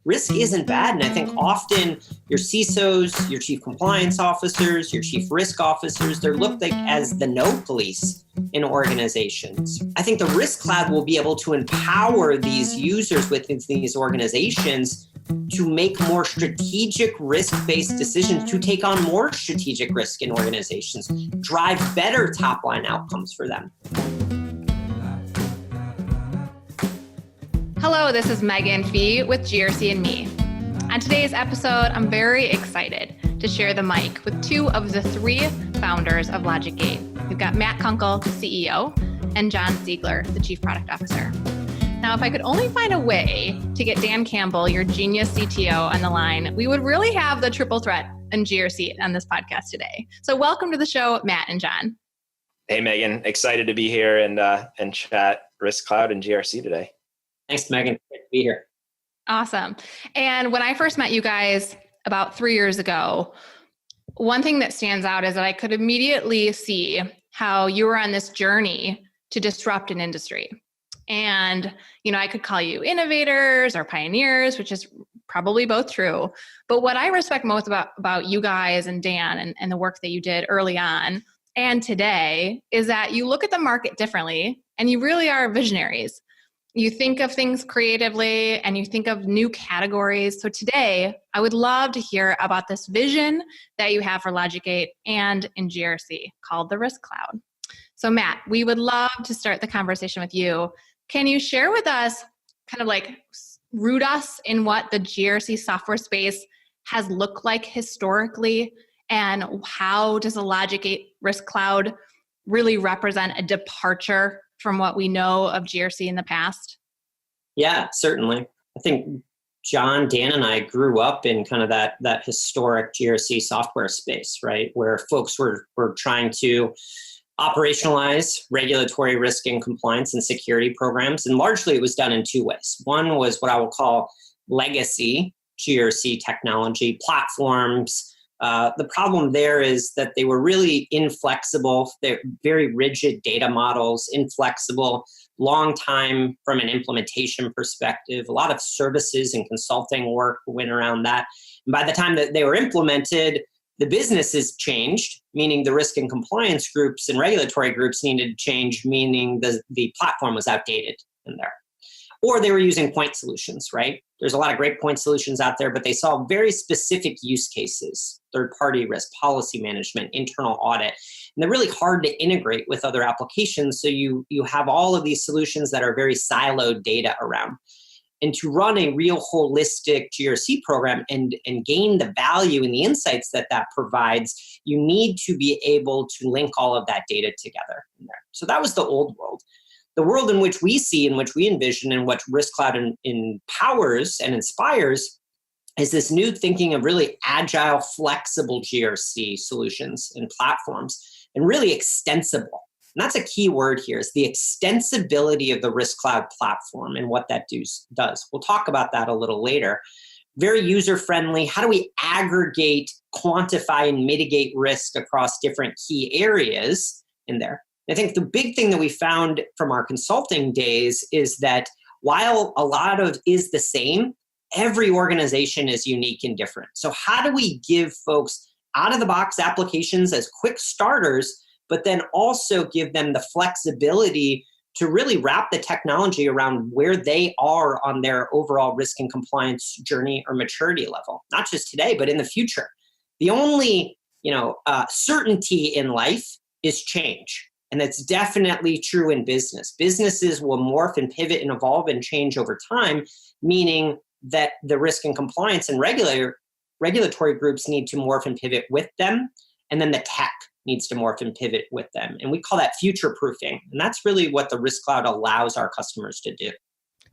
risk isn't bad. And I think often your CISOs, your chief compliance officers, your chief risk officers, they're looked like as the no police in organizations. I think the Risk Cloud will be able to empower these users within these organizations to make more strategic risk-based decisions, to take on more strategic risk in organizations, drive better top-line outcomes for them. Hello, this is Megan Fee with GRC and Me. On today's episode, I'm very excited to share the mic with two of the three founders of LogicGate. We've got Matt Kunkel, the CEO, and John Ziegler, the Chief Product Officer. Now, if I could only find a way to get Dan Campbell, your genius CTO, on the line, we would really have the triple threat in GRC on this podcast today. So welcome to the show, Matt and John. Hey, Megan. Excited to be here and chat Risk Cloud and GRC today. Thanks, Megan. Great to be here. Awesome. And when I first met you guys about 3 years ago, one thing that stands out is that I could immediately see how you were on this journey to disrupt an industry. And, I could call you innovators or pioneers, which is probably both true. But what I respect most about you guys and Dan and the work that you did early on and today is that you look at the market differently and you really are visionaries. You think of things creatively and you think of new categories. So today, I would love to hear about this vision that you have for LogicGate and in GRC called the Risk Cloud. So Matt, we would love to start the conversation with you. Can you share with us, kind of like root us in what the GRC software space has looked like historically, and how does the LogicGate Risk Cloud really represent a departure from what we know of GRC in the past? Yeah, certainly. I think John, Dan, and I grew up in kind of that historic GRC software space, right? Where folks were trying to operationalize regulatory risk and compliance and security programs. And largely it was done in two ways. One was what I will call legacy GRC technology platforms. The problem there is that they were really inflexible. They're very rigid data models, inflexible, long time from an implementation perspective. A lot of services and consulting work went around that. And by the time that they were implemented, the business has changed, meaning the risk and compliance groups and regulatory groups needed to change, meaning the platform was outdated in there. Or they were using point solutions, right? There's a lot of great point solutions out there, but they solve very specific use cases, third-party risk, policy management, internal audit. And they're really hard to integrate with other applications. So you have all of these solutions that are very siloed data around. And to run a real holistic GRC program and gain the value and the insights that provides, you need to be able to link all of that data together in there. So that was the old world. The world in which we see, in which we envision, and what Risk Cloud empowers and inspires is this new thinking of really agile, flexible GRC solutions and platforms, and really extensible. And that's a key word here, is the extensibility of the Risk Cloud platform and what that does. We'll talk about that a little later. Very user-friendly. How do we aggregate, quantify, and mitigate risk across different key areas in there? I think the big thing that we found from our consulting days is that while a lot of is the same, every organization is unique and different. So how do we give folks out-of-the-box applications as quick starters, but then also give them the flexibility to really wrap the technology around where they are on their overall risk and compliance journey or maturity level, not just today, but in the future. The only certainty in life is change. And that's definitely true in business. Businesses will morph and pivot and evolve and change over time, meaning that the risk and compliance and regulatory groups need to morph and pivot with them. And then the tech needs to morph and pivot with them. And we call that future proofing. And that's really what the Risk Cloud allows our customers to do.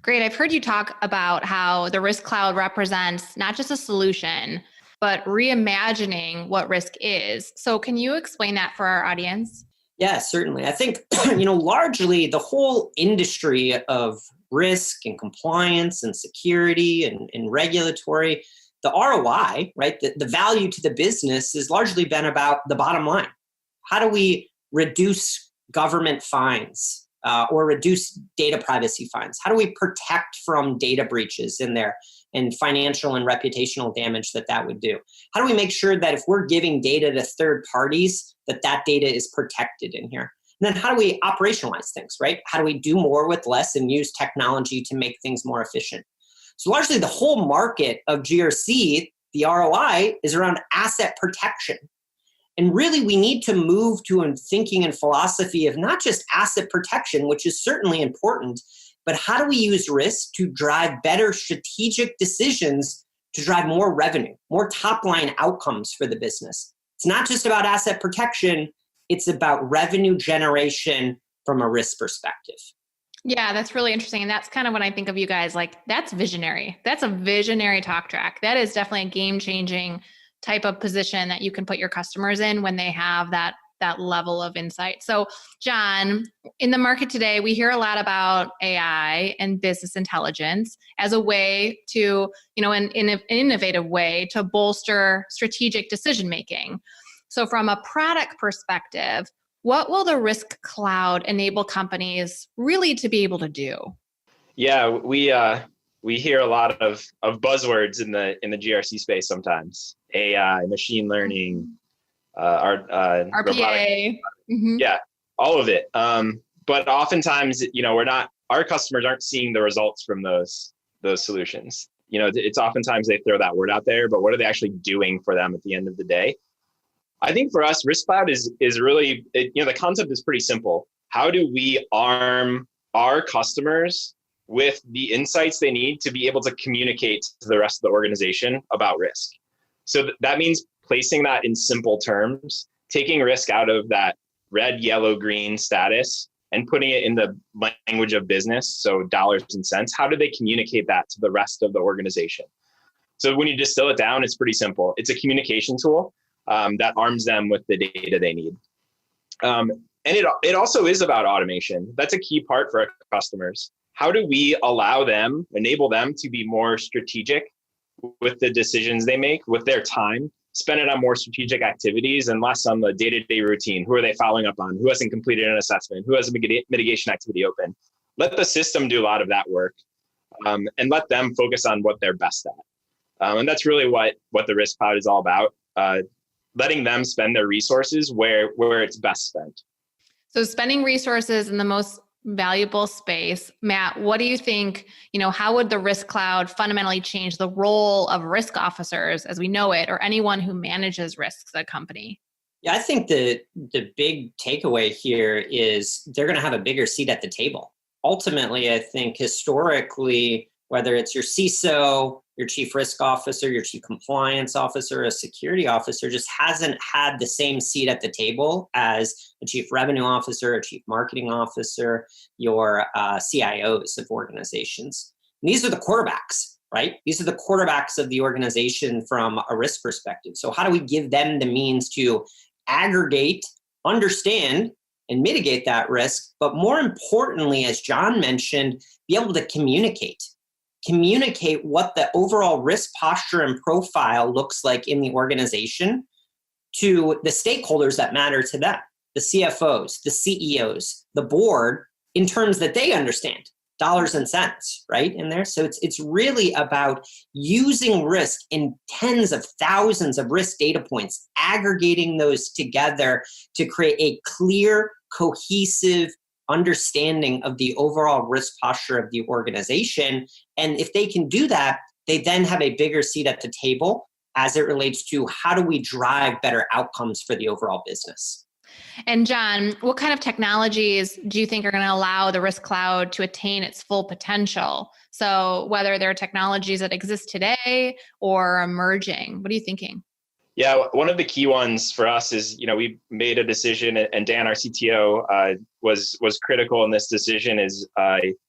Great. I've heard you talk about how the Risk Cloud represents not just a solution, but reimagining what risk is. So can you explain that for our audience? Yeah, certainly. I think, largely the whole industry of risk and compliance and security and regulatory, the ROI, right? The value to the business has largely been about the bottom line. How do we reduce government fines? or reduce data privacy fines? How do we protect from data breaches in there and financial and reputational damage that would do? How do we make sure that if we're giving data to third parties, that data is protected in here? And then how do we operationalize things, right? How do we do more with less and use technology to make things more efficient? So largely the whole market of GRC, the ROI, is around asset protection. And really we need to move to a thinking and philosophy of not just asset protection, which is certainly important, but how do we use risk to drive better strategic decisions to drive more revenue, more top line outcomes for the business? It's not just about asset protection, it's about revenue generation from a risk perspective. Yeah, that's really interesting. And that's kind of when I think of you guys, like that's visionary. That's a visionary talk track. That is definitely a game-changing type of position that you can put your customers in when they have that level of insight. So John, in the market today, we hear a lot about AI and business intelligence as a way to, in an innovative way to bolster strategic decision-making. So from a product perspective, what will the Risk Cloud enable companies really to be able to do? Yeah, we hear a lot of buzzwords in the GRC space sometimes. AI, machine learning, RPA. Mm-hmm. Yeah, all of it. But oftentimes, our customers aren't seeing the results from those solutions. It's oftentimes they throw that word out there, but what are they actually doing for them at the end of the day? I think for us, Risk Cloud is really, the concept is pretty simple. How do we arm our customers with the insights they need to be able to communicate to the rest of the organization about risk? So that means placing that in simple terms, taking risk out of that red, yellow, green status and putting it in the language of business, so dollars and cents. How do they communicate that to the rest of the organization? So when you distill it down, it's pretty simple. It's a communication tool that arms them with the data they need. And it also is about automation. That's a key part for our customers. How do we enable them to be more strategic with the decisions they make, with their time, spend it on more strategic activities and less on the day-to-day routine? Who are they following up on? Who hasn't completed an assessment? Who has a mitigation activity open? Let the system do a lot of that work and let them focus on what they're best at. And that's really what the Risk Cloud is all about. Letting them spend their resources where it's best spent. So spending resources in the most valuable space. Matt, what do you think, how would the Risk Cloud fundamentally change the role of risk officers as we know it, or anyone who manages risks at a company? Yeah, I think the big takeaway here is they're going to have a bigger seat at the table. Ultimately, I think historically, whether it's your CISO, your chief risk officer, your chief compliance officer, a security officer, just hasn't had the same seat at the table as a chief revenue officer, a chief marketing officer, your CIOs of organizations. And these are the quarterbacks, right? These are the quarterbacks of the organization from a risk perspective. So how do we give them the means to aggregate, understand, and mitigate that risk? But more importantly, as John mentioned, be able to communicate what the overall risk posture and profile looks like in the organization to the stakeholders that matter to them, the CFOs, the CEOs, the board, in terms that they understand, dollars and cents, right, in there. So it's really about using risk in tens of thousands of risk data points, aggregating those together to create a clear, cohesive understanding of the overall risk posture of the organization. And if they can do that, they then have a bigger seat at the table as it relates to how do we drive better outcomes for the overall business. And John, what kind of technologies do you think are going to allow the Risk Cloud to attain its full potential? So whether there are technologies that exist today or emerging, what are you thinking? Yeah, one of the key ones for us is, we made a decision, and Dan, our CTO, was critical in this decision, is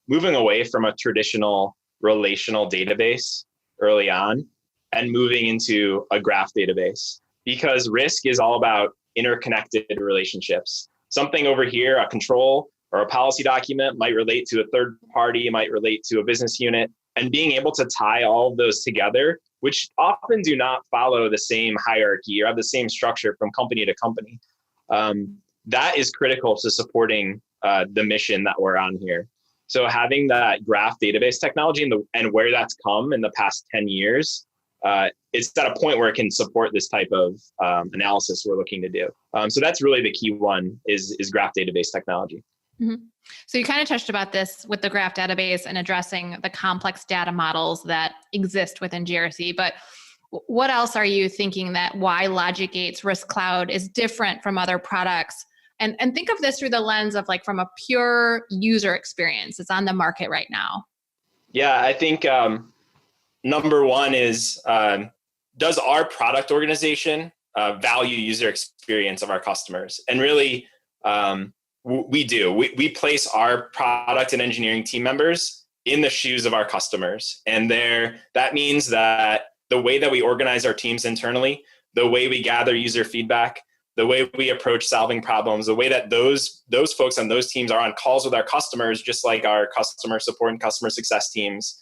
moving away from a traditional relational database early on and moving into a graph database, because risk is all about interconnected relationships. Something over here, a control or a policy document, might relate to a third party, might relate to a business unit, and being able to tie all of those together, which often do not follow the same hierarchy or have the same structure from company to company. That is critical to supporting the mission that we're on here. So having that graph database technology and where that's come in the past 10 years, it's at a point where it can support this type of analysis we're looking to do. So that's really the key one is graph database technology. Mm-hmm. So you kind of touched about this with the graph database and addressing the complex data models that exist within GRC, but what else are you thinking that why LogicGate's Risk Cloud is different from other products? And think of this through the lens of like from a pure user experience. It's on the market right now. Yeah, I think number one is, does our product organization value user experience of our customers? And really, we do. We place our product and engineering team members in the shoes of our customers. And that means that the way that we organize our teams internally, the way we gather user feedback, the way we approach solving problems, the way that those folks on those teams are on calls with our customers, just like our customer support and customer success teams,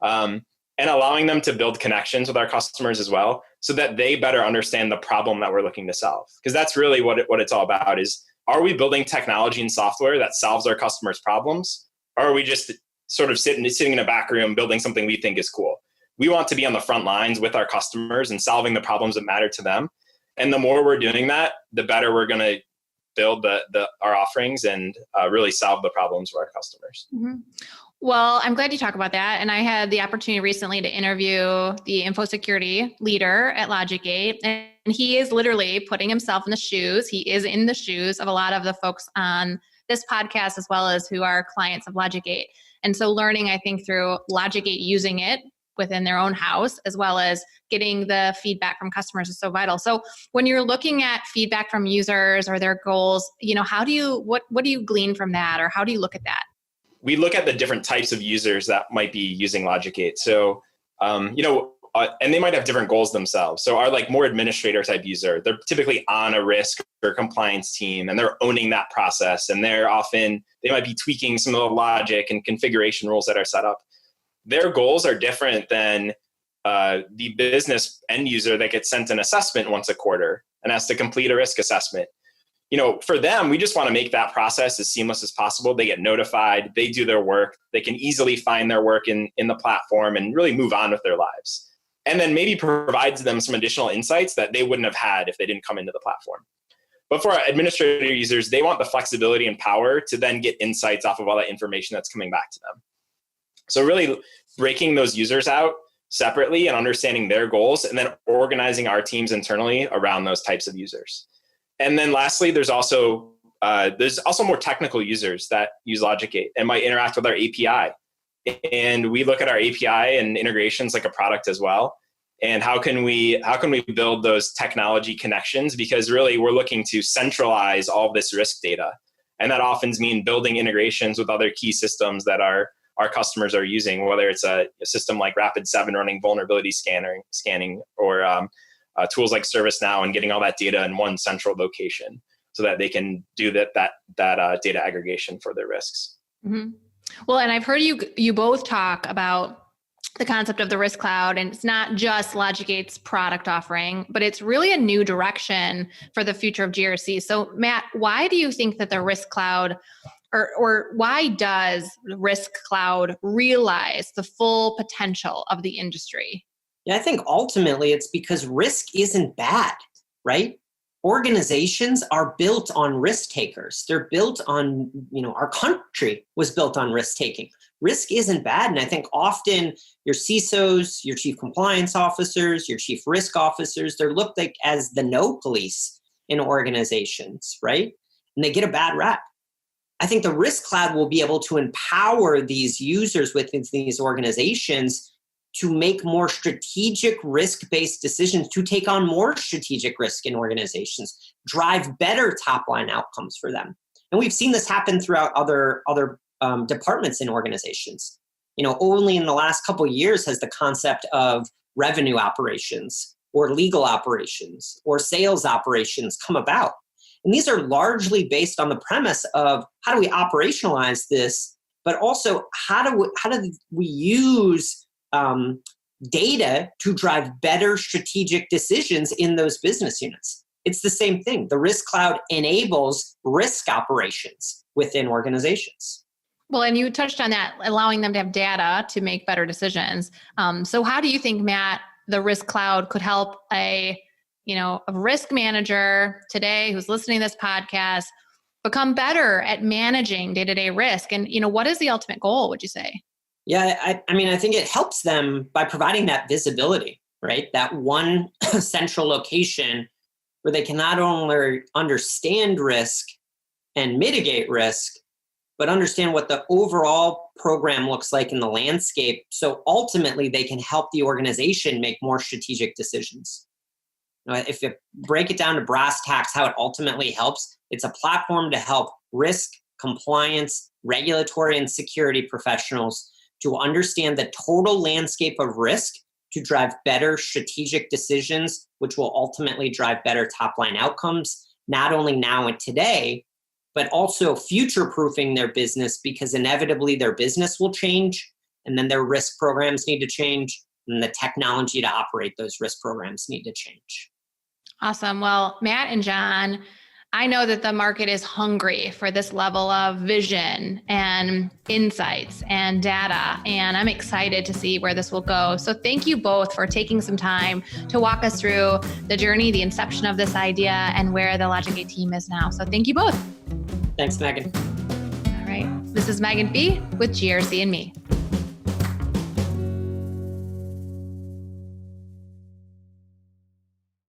and allowing them to build connections with our customers as well, so that they better understand the problem that we're looking to solve. Because that's really what it's all about is, are we building technology and software that solves our customers' problems? Or are we just sort of sitting in a back room building something we think is cool? We want to be on the front lines with our customers and solving the problems that matter to them. And the more we're doing that, the better we're going to build our offerings and really solve the problems for our customers. Mm-hmm. Well, I'm glad you talk about that. And I had the opportunity recently to interview the info security leader at LogicGate. And he is literally putting himself in the shoes. He is in the shoes of a lot of the folks on this podcast, as well as who are clients of LogicGate. And so learning, I think, through LogicGate using it within their own house, as well as getting the feedback from customers is so vital. So when you're looking at feedback from users or their goals, what do you glean from that, or how do you look at that? We look at the different types of users that might be using LogicGate. So, and they might have different goals themselves. So our more administrator type user, they're typically on a risk or compliance team, and they're owning that process. And they might be tweaking some of the logic and configuration rules that are set up. Their goals are different than the business end user that gets sent an assessment once a quarter and has to complete a risk assessment. For them, we just want to make that process as seamless as possible. They get notified, they do their work, they can easily find their work in the platform and really move on with their lives. And then maybe provides them some additional insights that they wouldn't have had if they didn't come into the platform. But for our administrator users, they want the flexibility and power to then get insights off of all that information that's coming back to them. So really breaking those users out separately and understanding their goals, and then organizing our teams internally around those types of users. And then lastly, there's also more technical users that use LogicGate and might interact with our API. And we look at our API and integrations like a product as well. And how can we build those technology connections? Because really we're looking to centralize all of this risk data. And that often means building integrations with other key systems that our customers are using, whether it's a system like Rapid7 running vulnerability scanning or tools like ServiceNow, and getting all that data in one central location so that they can do that data aggregation for their risks. Mm-hmm. Well, and I've heard you both talk about the concept of the Risk Cloud, and it's not just LogicGate's product offering, but it's really a new direction for the future of GRC. So Matt, why do you think that the Risk Cloud or why does Risk Cloud realize the full potential of the industry? Yeah, I think ultimately it's because risk isn't bad, right? Organizations are built on risk takers. They're built on, our country was built on risk taking. Risk isn't bad. And I think often your CISOs, your chief compliance officers, your chief risk officers, they're looked at as the no police in organizations, right? And they get a bad rap. I think the Risk Cloud will be able to empower these users within these organizations to make more strategic risk-based decisions, to take on more strategic risk in organizations, drive better top-line outcomes for them. And we've seen this happen throughout other departments in organizations. Only in the last couple of years has the concept of revenue operations or legal operations or sales operations come about. And these are largely based on the premise of how do we operationalize this, but also how do we use data to drive better strategic decisions in those business units. it's the same thing. The Risk Cloud enables risk operations within organizations. Well, and you touched on that, allowing them to have data to make better decisions. So how do you think, Matt, the Risk Cloud could help a risk manager today who's listening to this podcast become better at managing day-to-day risk? And, what is the ultimate goal, would you say? Yeah, I think it helps them by providing that visibility, right? That one central location where they can not only understand risk and mitigate risk, but understand what the overall program looks like in the landscape. So ultimately, they can help the organization make more strategic decisions. If you break it down to brass tacks, how it ultimately helps, it's a platform to help risk, compliance, regulatory, and security professionals to understand the total landscape of risk to drive better strategic decisions, which will ultimately drive better top-line outcomes, not only now and today, but also future-proofing their business, because inevitably their business will change, and then their risk programs need to change, and the technology to operate those risk programs need to change. Awesome. Well, Matt and John, I know that the market is hungry for this level of vision and insights and data, and I'm excited to see where this will go. So thank you both for taking some time to walk us through the journey, the inception of this idea, and where the LogicGate team is now. So thank you both. Thanks, Megan. All right. This is Megan B. with GRC and Me.